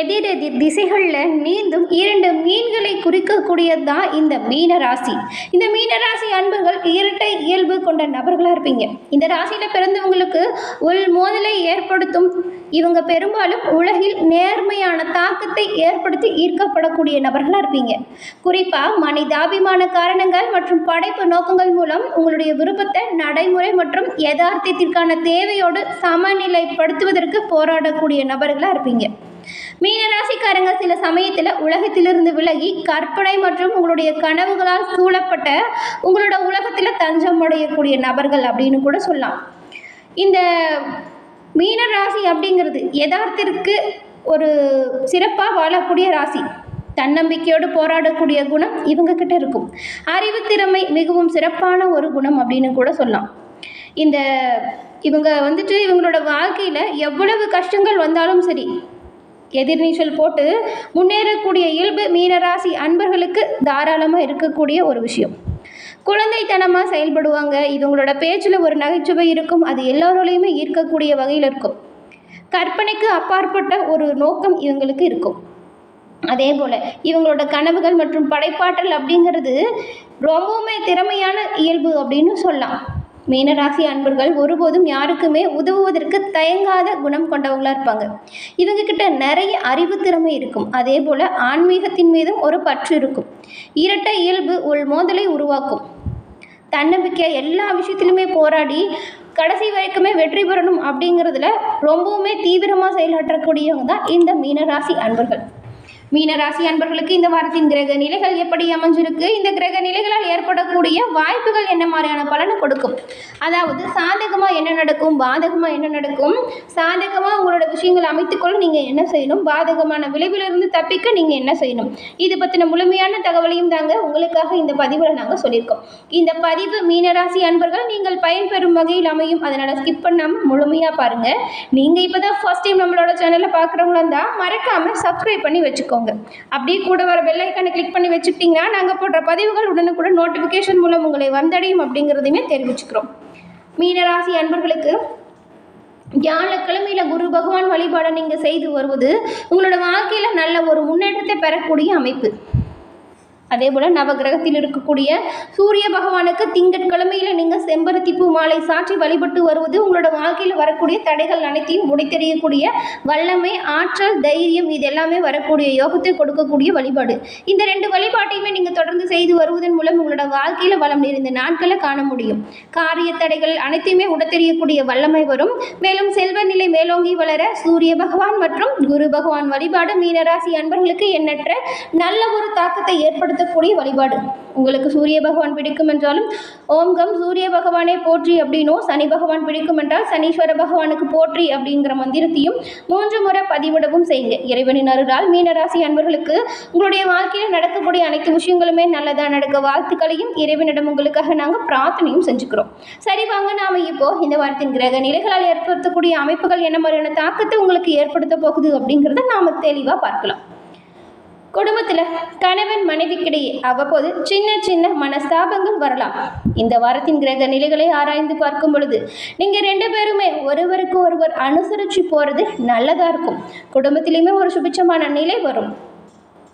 எதிரெதிர் திசைகளில் நீந்தும் இரண்டு மீன்களை குறிக்கக்கூடியது தான் இந்த மீனராசி. இந்த மீனராசி அன்பர்கள் இரட்டை இயல்பு கொண்ட நபர்களாக இருப்பீங்க. இந்த ராசியில் பிறந்தவங்களுக்கு உள் மோதலை ஏற்படுத்தும். இவங்க பெரும்பாலும் உலகில் நேர்மையான தாக்கத்தை ஏற்படுத்தி ஈர்க்கப்படக்கூடிய நபர்களாக இருப்பீங்க. குறிப்பாக மனிதாபிமான காரணங்கள் மற்றும் படைப்பு நோக்கங்கள் மூலம் உங்களுடைய விருப்பத்தை நடைமுறை மற்றும் யதார்த்தத்திற்கான தேவையோடு சமநிலைப்படுத்துவதற்கு போராடக்கூடிய நபர்களாக இருப்பீங்க. மீனராசிக்காரங்க சில சமயத்தில் உலகத்திலிருந்து விலகி கற்பனை மற்றும் உங்களுடைய கனவுகளால் சூழப்பட்ட உங்களோட உலகத்தில் தஞ்சம் அடையக்கூடிய நபர்கள் அப்படின்னு கூட சொல்லலாம். இந்த மீனராசி அப்படிங்கிறது யதார்த்தத்திற்கு ஒரு சிறப்பாக வாழக்கூடிய ராசி. தன்னம்பிக்கையோடு போராடக்கூடிய குணம் இவங்க கிட்ட இருக்கும். அறிவு திறமை மிகவும் சிறப்பான ஒரு குணம் அப்படின்னு கூட சொல்லலாம். இவங்க இவங்களோட வாழ்க்கையில் எவ்வளவு கஷ்டங்கள் வந்தாலும் சரி எதிர்நீச்சல் போட்டு முன்னேறக்கூடிய இயல்பு மீனராசி அன்பர்களுக்கு தாராளமாக இருக்கக்கூடிய ஒரு விஷயம். குழந்தைத்தனமாக செயல்படுவாங்க. இவங்களோட பேச்சில் ஒரு நகைச்சுவை இருக்கும். அது எல்லோரோடையுமே ஈர்க்கக்கூடிய வகையில் இருக்கும். கற்பனைக்கு அப்பாற்பட்ட ஒரு நோக்கம் இவங்களுக்கு இருக்கும். அதே போல் இவங்களோட கனவுகள் மற்றும் படைப்பாற்றல் அப்படிங்கிறது ரொம்பவுமே திறமையான இயல்பு அப்படின்னு சொல்லலாம். மீனராசி அன்பர்கள் ஒருபோதும் யாருக்குமே உதவுவதற்கு தயங்காத குணம் கொண்டவங்களாக இருப்பாங்க. இவங்கக்கிட்ட நிறைய அறிவு திறமை இருக்கும். அதே போல் ஆன்மீகத்தின் மீதும் ஒரு பற்று இருக்கும். இரட்டை இயல்பு உள் மோதலை உருவாக்கும். தன்னம்பிக்கை எல்லா விஷயத்திலுமே போராடி கடைசி வரைக்குமே வெற்றி பெறணும் அப்படிங்கிறதுல ரொம்பவுமே தீவிரமாக செயலாற்றக்கூடியவங்க தான் இந்த மீனராசி அன்பர்கள். மீனராசி அன்பர்களுக்கு இந்த வாரத்தின் கிரக நிலைகள் எப்படி அமைஞ்சிருக்கு, இந்த கிரக நிலைகளால் ஏற்படக்கூடிய வாய்ப்புகள் என்ன மாதிரியான பலனை கொடுக்கும், அதாவது சாதகமாக என்ன நடக்கும், பாதகமாக என்ன நடக்கும், சாதகமாக உங்களோட விஷயங்களை அமைத்துக்கொள்ள நீங்கள் என்ன செய்யணும், பாதகமான விளைவிலிருந்து தப்பிக்க நீங்கள் என்ன செய்யணும், இது பற்றின முழுமையான தகவலையும் தாங்க உங்களுக்காக இந்த பதிவில் நாங்கள் சொல்லியிருக்கோம். இந்த பதிவு மீனராசி அன்பர்கள் நீங்கள் பயன்பெறும் வகையில் அமையும். அதனால் ஸ்கிப் பண்ணாமல் முழுமையாக பாருங்கள். நீங்கள் இப்போ தான் ஃபர்ஸ்ட் டைம் நம்மளோட சேனலில் பார்க்குறவங்களா இருந்தால் மறக்காமல் சப்ஸ்கிரைப் பண்ணி வச்சுக்கோங்க. அப்படியே கூட வர பெல் ஐக்கானை கிளிக் பண்ணி வச்சுக்கிட்டிங்கன்னா நாங்கள் போடுற பதிவுகள் உடனுக்குடன் நோட்டிஃபிகேஷன் மூலம் உங்களை வந்தடையும் அப்படிங்கிறதையுமே தெரிவிச்சுக்கிறோம். மீனராசி அன்பர்களுக்கு வியாழக்கிழமையில் குரு பகவான் வழிபாடை நீங்கள் செய்து வருவது உங்களோட வாழ்க்கையில் நல்ல ஒரு முன்னேற்றத்தை பெறக்கூடிய அமைப்பு. அதே போல் நவகிரகத்தில் இருக்கக்கூடிய சூரிய பகவானுக்கு திங்கட்கிழமையில் நீங்கள் செம்பருத்தி பூ மாலை சாற்றி வழிபட்டு வருவது உங்களோட வாழ்க்கையில் வரக்கூடிய தடைகள் அனைத்தையும் முடித்தெறியக்கூடிய வல்லமை, ஆற்றல், தைரியம் இது எல்லாமே வரக்கூடிய யோகத்தை கொடுக்கக்கூடிய வழிபாடு. இந்த ரெண்டு வழிபாட்டையுமே நீங்கள் தொடர்ந்து செய்து வருவதன் மூலம் உங்களோட வாழ்க்கையில் வளம் நிறைந்த நாட்களை காண முடியும். காரிய தடைகள் அனைத்தையுமே உடத்தெறியக்கூடிய வல்லமை வரும். மேலும் செல்வ நிலை மேலோங்கி வளர சூரிய பகவான் மற்றும் குரு பகவான் வழிபாடு மீனராசி அன்பர்களுக்கு எண்ணற்ற நல்ல ஒரு தாக்கத்தை ஏற்படுத்தக்கூடிய வழிபாடு. உங்களுக்கு சூரிய பகவான் பிடிக்கும் என்றாலும் ஓம் கம் சூரிய பகவானே போற்றி அப்படின்னோ, சனி பகவான் பிடிக்கும் என்றால் சனீஸ்வர பகவானுக்கு போற்றி அப்படிங்கிற மந்திரத்தையும் 3 முறை பதிவிடவும் செய்யுங்க. இறைவனின் அருளால் மீனராசி அன்பர்களுக்கு உங்களுடைய வாழ்க்கையில் நடக்கக்கூடிய அனைத்து விஷயங்களுமே நல்லதாக நடக்க வாழ்த்துக்களையும் இறைவனிடம் உங்களுக்காக நாங்கள் பிரார்த்தனையும் செஞ்சுக்கிறோம். சரி வாங்க, நாம் இப்போ இந்த வாரத்தின் கிரக நிலைகளால் ஏற்படுத்தக்கூடிய அமைப்புகள் என்ன மாதிரியான தாக்கத்தை உங்களுக்கு ஏற்படுத்த போகுது அப்படிங்கிறத நாம் தெளிவாக பார்க்கலாம். குடும்பத்தில் கணவன் மனைவிக்கிடையே அவ்வப்போது சின்ன சின்ன மனஸ்தாபங்கள் வரலாம். இந்த வாரத்தின் கிரக நிலைகளை ஆராய்ந்து பார்க்கும் பொழுது நீங்கள் 2 பேருமே ஒருவருக்கு ஒருவர் அனுசரித்து போகிறது நல்லதாக இருக்கும். குடும்பத்திலையுமே ஒரு சுபிட்சமான நிலை வரும்.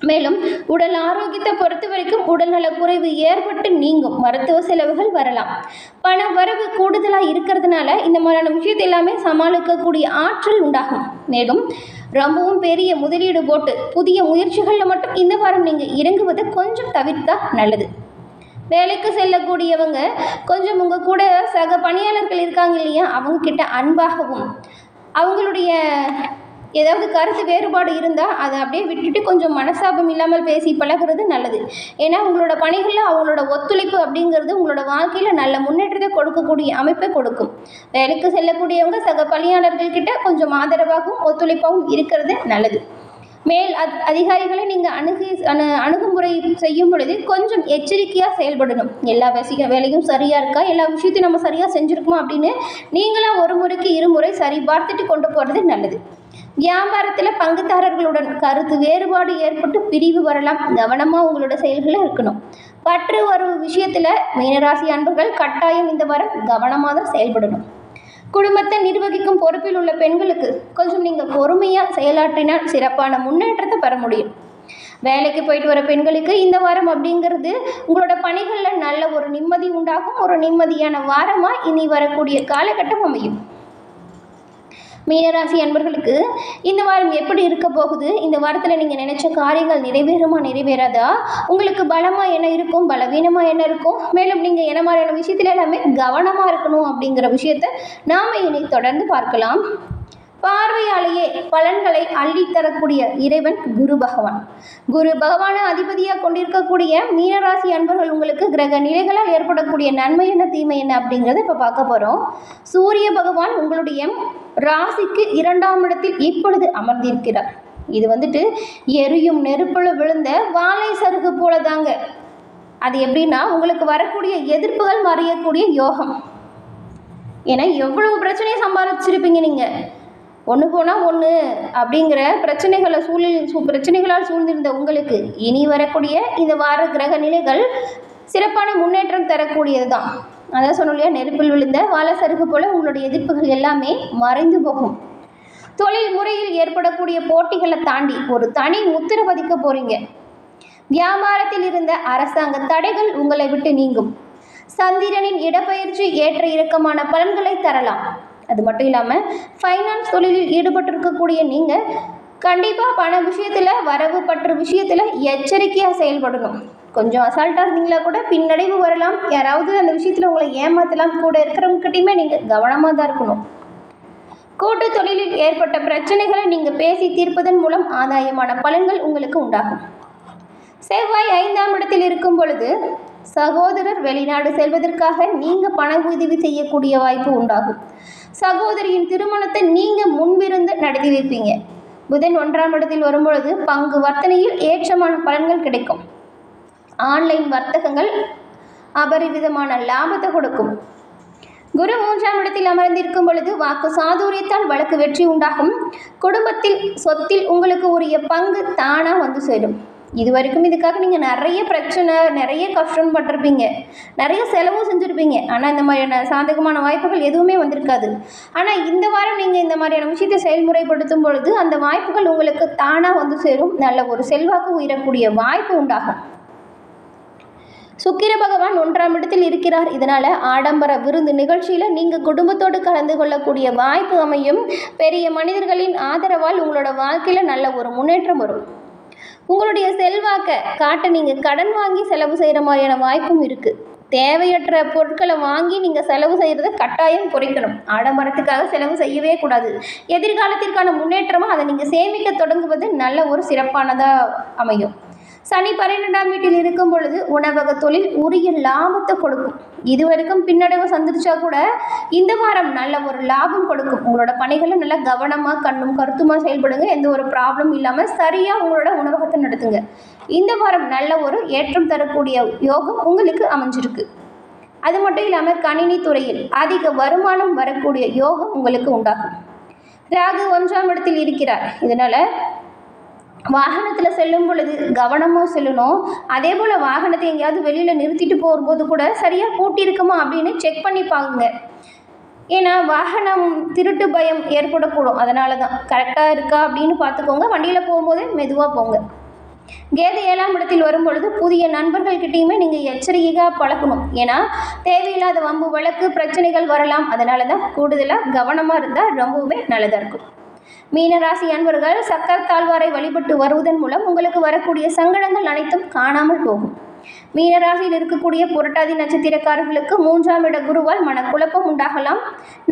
மேலும் உடல் ஆரோக்கியத்தை பொறுத்த வரைக்கும் உடல்நல குறைவு ஏற்பட்டு நீங்கும். மருத்துவ செலவுகள் வரலாம். பண வரவு கூடுதலாக இருக்கிறதுனால இந்த மாதிரியான விஷயத்தை எல்லாமே சமாளிக்கக்கூடிய ஆற்றல் உண்டாகும். மேலும் ரொம்பவும் பெரிய முதலீடு போட்டு புதிய முயற்சிகளில் மட்டும் இந்த வாரம் நீங்கள் இறங்குவதை கொஞ்சம் தவிர்த்தா நல்லது. வேலைக்கு செல்லக்கூடியவங்க கொஞ்சம் உங்கள் கூட சக பணியாளர்கள் இருக்காங்க இல்லையா, அவங்கக்கிட்ட அன்பாகவும் அவங்களுடைய ஏதாவது கருத்து வேறுபாடு இருந்தால் அதை அப்படியே விட்டுட்டு கொஞ்சம் மனசாபம் இல்லாமல் பேசி பழகிறது நல்லது. ஏன்னா உங்களோட பணிகளில் அவங்களோட ஒத்துழைப்பு அப்படிங்கிறது உங்களோட வாழ்க்கையில் நல்ல முன்னேற்றத்தை கொடுக்கக்கூடிய அமைப்பை கொடுக்கும். வேலைக்கு செல்லக்கூடியவங்க சக பணியாளர்கள்கிட்ட கொஞ்சம் ஆதரவாகவும் ஒத்துழைப்பாகவும் இருக்கிறது நல்லது. மேல் அதிகாரிகளை நீங்கள் அணுகுமுறை செய்யும் பொழுது கொஞ்சம் எச்சரிக்கையாக செயல்படணும். எல்லா வேலையும் சரியாக இருக்கா, எல்லா விஷயத்தையும் நம்ம சரியாக செஞ்சுருக்கோம் அப்படின்னு நீங்களாக ஒரு முறைக்கு 2 முறை சரி பார்த்துட்டு கொண்டு போகிறது நல்லது. வியாபாரத்தில் பங்குதாரர்களுடன் கருத்து வேறுபாடு ஏற்பட்டு பிரிவு வரலாம். கவனமாக உங்களோட செயல்களில் இருக்கணும். பற்று ஒரு விஷயத்தில் மீனராசி அன்பர்கள் கட்டாயம் இந்த வாரம் கவனமாக தான் செயல்படணும். குடும்பத்தை நிர்வகிக்கும் பொறுப்பில் உள்ள பெண்களுக்கு கொஞ்சம் நீங்கள் பொறுமையாக செயலாற்றினால் சிறப்பான முன்னேற்றத்தை பெற முடியும். வேலைக்கு போயிட்டு வர பெண்களுக்கு இந்த வாரம் அப்படிங்கிறது உங்களோட பணிகளில் நல்ல ஒரு நிம்மதி உண்டாகும். ஒரு நிம்மதியான வாரமாக இனி வரக்கூடிய காலகட்டம் அமையும். மீனராசி அன்பர்களுக்கு இந்த வாரம் எப்படி இருக்க போகுது? இந்த வாரத்தில் நீங்கள் நினைச்ச காரியங்கள் நிறைவேறுமா நிறைவேறாதா? உங்களுக்கு பலமாக என்ன இருக்கும், பலவீனமாக என்ன இருக்கும்? மேலும் நீங்கள் என்ன மாதிரியான விஷயத்தில் எல்லாமே கவனமாக இருக்கணும் அப்படிங்கிற விஷயத்தை நாம் இனி தொடர்ந்து பார்க்கலாம். பார்வையாலேயே பலன்களை அள்ளித்தரக்கூடிய இறைவன் குரு பகவான். குரு பகவானை அதிபதியாக கொண்டிருக்கக்கூடிய மீனராசி அன்பர்கள் உங்களுக்கு கிரக நிலைகளால் ஏற்படக்கூடிய நன்மை என்ன தீமை என்ன அப்படிங்கிறத இப்போ பார்க்க போகிறோம். சூரிய பகவான் உங்களுடைய ராசிக்கு 2ஆம் இடத்தில் இப்பொழுது அமர்ந்திருக்கிறார். இது எரியும் நெருப்புல விழுந்த வாழை சருகு போல தாங்க. அது எப்படின்னா உங்களுக்கு வரக்கூடிய எதிர்ப்புகள் மறையக்கூடிய யோகம். ஏன்னா எவ்வளவு பிரச்சனையை சம்பாதிச்சிருப்பீங்க நீங்கள். ஒன்று போனால் ஒன்று அப்படிங்கிற பிரச்சனைகளால் சூழ்ந்திருந்த உங்களுக்கு இனி வரக்கூடிய இந்த வார கிரக நிலைகள் சிறப்பான முன்னேற்றம் தரக்கூடியது தான். அதான் சொன்னோம் இல்லையா, நெருப்பில் விழுந்த வாழை சருகு போல் உங்களுடைய எதிர்ப்புகள் எல்லாமே மறைந்து போகும். தொழில் முறையில் ஏற்படக்கூடிய போட்டிகளை தாண்டி ஒரு தனி முத்திரை பதிக்க போகிறீங்க. வியாபாரத்தில் இருந்த அரசாங்க தடைகள் உங்களை விட்டு நீங்கும். சந்திரனின் இடப்பெயர்ச்சி ஏற்ற இறக்கமான பலன்களை தரலாம். அது மட்டும் இல்லாமல் ஃபைனான்ஸ் தொழிலில் ஈடுபட்டிருக்கக்கூடிய நீங்கள் கண்டிப்பாக பண விஷயத்தில், வரவு பற்று விஷயத்தில் எச்சரிக்கையாக செயல்படணும். கொஞ்சம் அசால்ட்டாக இருந்தீங்களா கூட பின்னடைவு வரலாம். யாராவது அந்த விஷயத்தில் உங்களை ஏமாற்றலாம். கூட இருக்கிறவங்ககிட்டையுமே நீங்கள் கவனமாக தான் இருக்கணும். கூட்டு தொழிலில் ஏற்பட்ட பிரச்சனைகளை நீங்கள் பேசி தீர்ப்பதன் மூலம் ஆதாயமான பலன்கள் உங்களுக்கு உண்டாகும். செவ்வாய் 5ஆம் இடத்தில் இருக்கும் பொழுது சகோதரர் வெளிநாடு செல்வதற்காக நீங்கள் பண உதவி செய்யக்கூடிய வாய்ப்பு உண்டாகும். சகோதரியின் திருமணத்தை நீங்கள் முன்பிருந்து நடத்தி வைப்பீங்க. புதன் 1ஆம் இடத்தில் வரும்பொழுது பங்கு வர்த்தனையில் ஏற்றமான பலன்கள் கிடைக்கும். ஆன்லைன் வர்த்தகங்கள் அபரிவிதமான லாபத்தை கொடுக்கும். குரு 3ஆம் இடத்தில் அமர்ந்திருக்கும் பொழுது வாக்கு சாதுரியத்தால் வழக்கு வெற்றி உண்டாகும். குடும்பத்தில் சொத்தில் உங்களுக்கு உரிய பங்கு தானாக வந்து சேரும். இது வரைக்கும் இதுக்காக நீங்கள் நிறைய பிரச்சனை, நிறைய கஷ்டம் பட்டிருப்பீங்க, நிறைய செலவும் செஞ்சுருப்பீங்க. ஆனால் இந்த மாதிரியான சாதகமான வாய்ப்புகள் எதுவுமே வந்திருக்காது. ஆனால் இந்த வாரம் நீங்கள் இந்த மாதிரியான விஷயத்தை செயல்முறைப்படுத்தும் பொழுது அந்த வாய்ப்புகள் உங்களுக்கு தானாக வந்து சேரும். நல்ல ஒரு செல்வாக்கு உயரக்கூடிய வாய்ப்பு உண்டாகும். சுக்கிர பகவான் 1ஆம் இடத்தில் இருக்கிறார். இதனால் ஆடம்பர விருந்து நிகழ்ச்சியில் நீங்கள் குடும்பத்தோடு கலந்து கொள்ளக்கூடிய வாய்ப்பு அமையும். பெரிய மனிதர்களின் ஆதரவால் உங்களோட வாழ்க்கையில் நல்ல ஒரு முன்னேற்றம் வரும். உங்களுடைய செல்வாக்கை காட்ட நீங்கள் கடன் வாங்கி செலவு செய்கிற மாதிரியான வாய்ப்பும் இருக்குது. தேவையற்ற பொருட்களை வாங்கி நீங்கள் செலவு செய்கிறத கட்டாயம் குறைக்கணும். ஆடம்பரத்துக்காக செலவு செய்யவே கூடாது. எதிர்காலத்திற்கான முன்னேற்றமாக அதை நீங்கள் சேமிக்க தொடங்குவது நல்ல ஒரு சிறப்பானதாக அமையும். சனி 12ஆம் வீட்டில் இருக்கும் பொழுது உணவக தொழில் உரிய லாபத்தை கொடுக்கும். இது வரைக்கும் பின்னடைவு சந்திச்சா கூட இந்த வாரம் நல்ல ஒரு லாபம் கொடுக்கும். உங்களோட பணிகளை நல்லா கவனமாக கண்ணும் கருத்துமாக செயல்படுங்க. எந்த ஒரு ப்ராப்ளம் இல்லாமல் சரியாக உங்களோட உணவகத்தை நடத்துங்க. இந்த வாரம் நல்ல ஒரு ஏற்றம் தரக்கூடிய யோகம் உங்களுக்கு அமைஞ்சிருக்கு. அது மட்டும் இல்லாமல் கணினி துறையில் அதிக வருமானம் வரக்கூடிய யோகம் உங்களுக்கு உண்டாகும். ராகு 1ஆம் இடத்தில் இருக்கிறார். இதனால் வாகனத்தில் செல்லும் பொழுது கவனமாக செல்லணும். அதே போல் வாகனத்தை எங்கேயாவது வெளியில் நிறுத்திட்டு போகும்போது கூட சரியாக பூட்டியிருக்குமா அப்படின்னு செக் பண்ணி பாருங்க. ஏன்னா வாகனம் திருட்டு பயம் ஏற்படக்கூடும். அதனால தான் கரெக்டாக இருக்கா அப்படின்னு பார்த்துக்கோங்க. வண்டியில் போகும்போதே மெதுவாக போங்க. கேது 7ஆம் இடத்தில் வரும் பொழுது புதிய நண்பர்கள்கிட்டையுமே நீங்கள் எச்சரிக்கையாக பழகணும். ஏன்னா தேவையில்லாத வம்பு வழக்கு பிரச்சனைகள் வரலாம். அதனால தான் கூடுதலாக கவனமாக இருந்தால் ரொம்பவுமே நல்லதாக இருக்கும். மீனராசி அன்பர்கள் சக்கர தாழ்வாரை வழிபட்டு வருவதன் மூலம் உங்களுக்கு வரக்கூடிய சங்கடங்கள் அனைத்தும் காணாமல் போகும். மீனராசியில் இருக்கக்கூடிய புரட்டாதி நட்சத்திரக்காரர்களுக்கு 3ஆம் இட குருவால் மனக்குழப்பம் உண்டாகலாம்.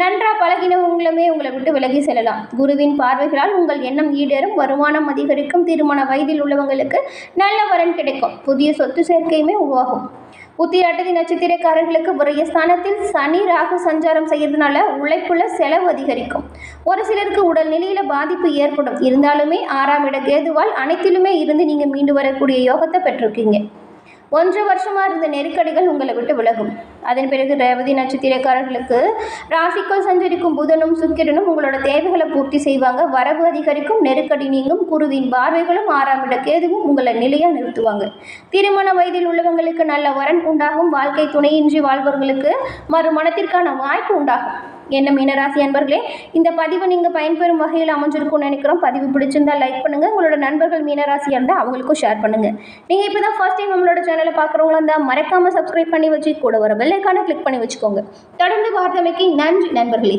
நன்றா பழகினவங்களுமே உங்களை விட்டு விலகி செல்லலாம். குருவின் பார்வைகளால் உங்கள் எண்ணம் ஈடேறும். வருமானம் அதிகரிக்கும். திருமண வயதில் உள்ளவங்களுக்கு நல்ல வரன் கிடைக்கும். புதிய சொத்து சேர்க்கையுமே உருவாகும். உத்திராட்டதி நட்சத்திரக்காரர்களுக்கு உரிய ஸ்தானத்தில் சனி ராகு சஞ்சாரம் செய்யறதுனால உழைப்புள்ள செலவு அதிகரிக்கும். ஒரு சிலருக்கு உடல்நிலையில் பாதிப்பு ஏற்படும். இருந்தாலுமே 6ஆம் இட கேதுவால் அனைத்திலுமே இருந்து நீங்கள் மீண்டு வரக்கூடிய யோகத்தை பெற்றிருக்கீங்க. 1 வருஷமாக இருந்த நெருக்கடிகள் உங்களை விட்டு விலகும். அதன் பிறகு ரேவதி நட்சத்திரக்காரர்களுக்கு ராசிக்குள் சஞ்சரிக்கும் புதனும் சுக்கிரனும் உங்களோட தேவைகளை பூர்த்தி செய்வாங்க. வரவு அதிகரிக்கும். நெருக்கடி நீங்கும். குருவின் பார்வைகளும் 6ஆம் இட கேதுவும் உங்களை நிலையாக நிறுத்துவாங்க. திருமண வயதில் உள்ளவங்களுக்கு நல்ல வரன் உண்டாகும். வாழ்க்கை துணையின்றி வாழ்பவர்களுக்கு மறுமணத்திற்கான வாய்ப்பு உண்டாகும். என்ன மீனராசி அன்பர்களே, இந்த பதிவு நீங்கள் பயன்பெறும் வகையில் அமைஞ்சிருக்கும்னு நினைக்கிறோம். பதிவு பிடிச்சிருந்தா லைக் பண்ணுங்கள், உங்களோட நண்பர்கள் மீனராசியாக இருந்தால் அவங்களுக்கும் ஷேர் பண்ணுங்கள். நீங்கள் இப்போ தான் ஃபர்ஸ்ட் டைம் நம்மளோட சேனலை பார்க்குறவங்களா இருந்தால் மறக்காமல் சப்ஸ்கிரைப் பண்ணி வச்சு கூட வர பெல் ஐக்கானை கிளிக் பண்ணி வச்சுக்கோங்க. தொடர்ந்து பார்த்தமைக்கு நன்றி நண்பர்களே.